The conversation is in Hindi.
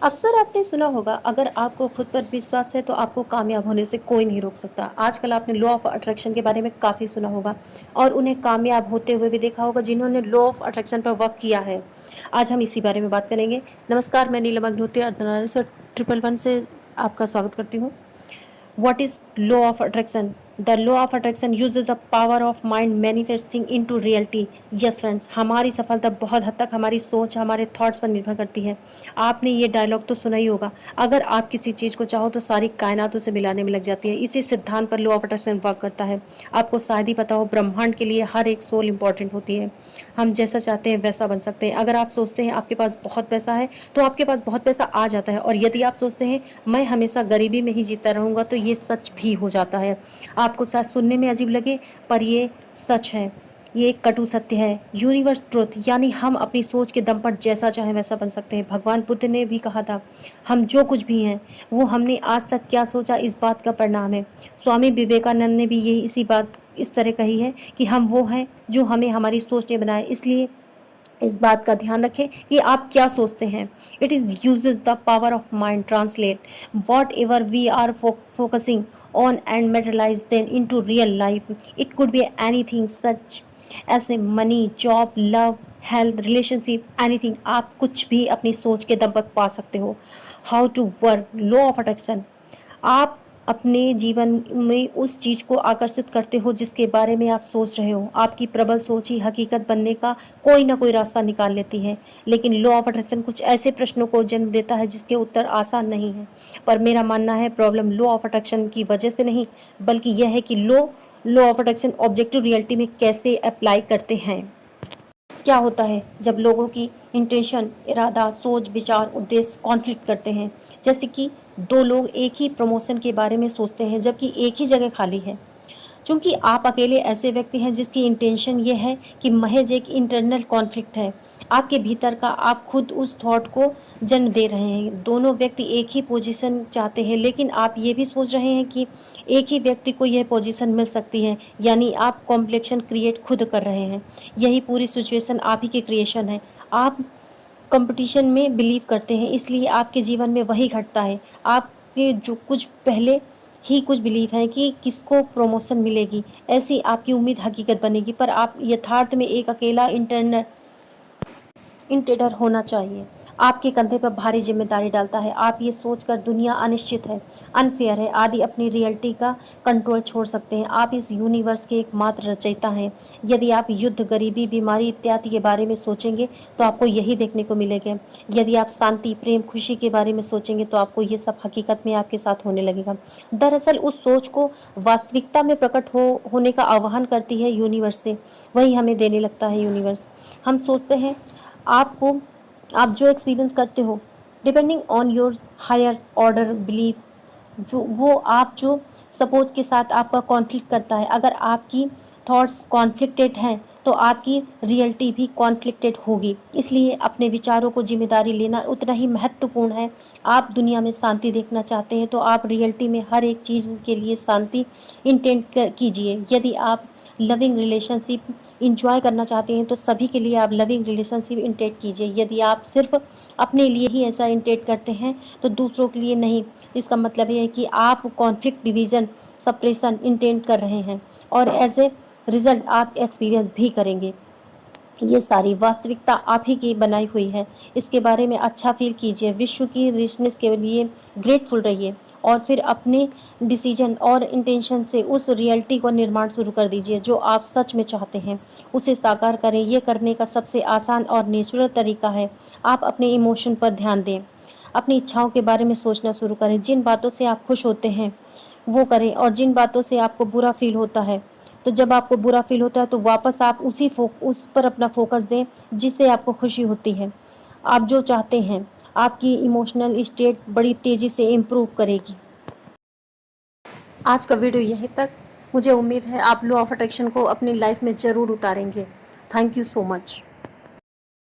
अक्सर आपने सुना होगा, अगर आपको खुद पर विश्वास है तो आपको कामयाब होने से कोई नहीं रोक सकता। आजकल आपने लॉ ऑफ अट्रैक्शन के बारे में काफ़ी सुना होगा और उन्हें कामयाब होते हुए भी देखा होगा जिन्होंने लॉ ऑफ अट्रैक्शन पर वर्क किया है। आज हम इसी बारे में बात करेंगे। नमस्कार, मैं नीलम अग्निहोत्री अर्धनारीश्वर 111 से आपका स्वागत करती हूँ। What is law of attraction? The law of attraction uses the power of mind manifesting into reality. Yes friends, हमारी सफलता बहुत हद तक हमारी सोच, हमारे थॉट्स पर निर्भर करती है। आपने ये डायलॉग तो सुना ही होगा, अगर आप किसी चीज़ को चाहो तो सारी कायनात उसे मिलाने में लग जाती है। इसी सिद्धांत पर लॉ ऑफ अट्रैक्शन वर्क करता है। आपको शायद ही पता हो, ब्रह्मांड के लिए हर एक सोल इंपॉर्टेंट होती है। हम जैसा चाहते हैं वैसा बन सकते हैं। अगर आप सोचते हैं आपके पास बहुत पैसा है तो आपके पास बहुत पैसा आ जाता है, और यदि आप सोचते हैं मैं हमेशा गरीबी में ही जीता रहूँगा तो ये सच भी हो जाता है। आपको शायद सुनने में अजीब लगे, पर ये सच है। ये एक कटु सत्य है, यूनिवर्स ट्रुथ। यानी हम अपनी सोच के दम पर जैसा चाहें वैसा बन सकते हैं। भगवान बुद्ध ने भी कहा था, हम जो कुछ भी हैं वो हमने आज तक क्या सोचा इस बात का परिणाम है। स्वामी विवेकानंद ने भी यही इसी बात इस तरह कही है कि हम वो हैं जो हमें हमारी सोच ने बनाया। इसलिए इस बात का ध्यान रखें कि आप क्या सोचते हैं। It is uses the power of mind translate whatever we are focusing on and materialize then into real life. It could be anything such as money, job, love, health, relationship, anything. आप कुछ भी अपनी सोच के दम पर पा सकते हो। How to work law of attraction. आप अपने जीवन में उस चीज़ को आकर्षित करते हो जिसके बारे में आप सोच रहे हो। आपकी प्रबल सोच ही हकीकत बनने का कोई ना कोई रास्ता निकाल लेती है। लेकिन लॉ ऑफ अट्रैक्शन कुछ ऐसे प्रश्नों को जन्म देता है जिसके उत्तर आसान नहीं है। पर मेरा मानना है प्रॉब्लम लॉ ऑफ अट्रैक्शन की वजह से नहीं, बल्कि यह है कि law of attraction objective reality में कैसे अप्लाई करते हैं। क्या होता है जब लोगों की इंटेंशन, इरादा, सोच, विचार, उद्देश्य कॉन्फ्लिक्ट करते हैं। जैसे कि दो लोग एक ही प्रमोशन के बारे में सोचते हैं जबकि एक ही जगह खाली है। चूंकि आप अकेले ऐसे व्यक्ति हैं जिसकी इंटेंशन ये है कि महज एक इंटरनल कॉन्फ्लिक्ट है आपके भीतर का, आप खुद उस थॉट को जन्म दे रहे हैं। दोनों व्यक्ति एक ही पोजीशन चाहते हैं, लेकिन आप ये भी सोच रहे हैं कि एक ही व्यक्ति को यह पोजीशन मिल सकती है। यानी आप कॉम्प्लेक्शन क्रिएट खुद कर रहे हैं। यही पूरी सिचुएशन आप ही के क्रिएशन है। आप कंपटीशन में बिलीव करते हैं, इसलिए आपके जीवन में वही घटता है। आपके जो कुछ पहले ही कुछ बिलीव है कि किसको प्रमोशन मिलेगी, ऐसी आपकी उम्मीद हकीकत बनेगी। पर आप यथार्थ में एक अकेला इंटेडर होना चाहिए। आपके कंधे पर भारी जिम्मेदारी डालता है। आप ये सोचकर दुनिया अनिश्चित है, अनफेयर है आदि अपनी रियलिटी का कंट्रोल छोड़ सकते हैं। आप इस यूनिवर्स के एकमात्र रचयिता हैं। यदि आप युद्ध, गरीबी, बीमारी इत्यादि के बारे में सोचेंगे तो आपको यही देखने को मिलेगा। यदि आप शांति, प्रेम, खुशी के बारे में सोचेंगे तो आपको ये सब हकीकत में आपके साथ होने लगेगा। दरअसल उस सोच को वास्तविकता में प्रकट होने का आह्वान करती है यूनिवर्स से, वही हमें देने लगता है यूनिवर्स। हम सोचते हैं आपको, आप जो एक्सपीरियंस करते हो depending on your higher order belief, जो वो आप जो सपोज के साथ आपका कॉन्फ्लिक्ट करता है। अगर आपकी थॉट्स कॉन्फ्लिक्टेड हैं तो आपकी रियलिटी भी कॉन्फ्लिक्टेड होगी। इसलिए अपने विचारों को जिम्मेदारी लेना उतना ही महत्वपूर्ण है। आप दुनिया में शांति देखना चाहते हैं तो आप रियलिटी में हर एक चीज़ के लिए शांति इंटेंट कीजिए। यदि आप लविंग रिलेशनशिप इंजॉय करना चाहते हैं तो सभी के लिए आप लविंग रिलेशनशिप इंटेंट कीजिए। यदि आप सिर्फ अपने लिए ही ऐसा इंटेंट करते हैं तो दूसरों के लिए नहीं। इसका मतलब ये है कि आप कॉन्फ्लिक्ट, डिवीज़न, सप्रेशन इंटेंट कर रहे हैं, और एज ए रिजल्ट आप एक्सपीरियंस भी करेंगे। ये सारी वास्तविकता आप ही की बनाई हुई है। इसके बारे में अच्छा फील कीजिए, विश्व की रिचनेस के लिए ग्रेटफुल रहिए, और फिर अपने डिसीजन और इंटेंशन से उस रियलिटी को निर्माण शुरू कर दीजिए जो आप सच में चाहते हैं। उसे साकार करें। ये करने का सबसे आसान और नेचुरल तरीका है आप अपने इमोशन पर ध्यान दें। अपनी इच्छाओं के बारे में सोचना शुरू करें। जिन बातों से आप खुश होते हैं वो करें, और जिन बातों से आपको बुरा फील होता है, तो जब आपको बुरा फील होता है तो वापस आप उस पर अपना फोकस दें जिससे आपको खुशी होती है। आप जो चाहते हैं आपकी इमोशनल स्टेट बड़ी तेज़ी से इम्प्रूव करेगी। आज का वीडियो यहीं तक। मुझे उम्मीद है आप लॉ ऑफ अट्रैक्शन को अपनी लाइफ में ज़रूर उतारेंगे। Thank you so much.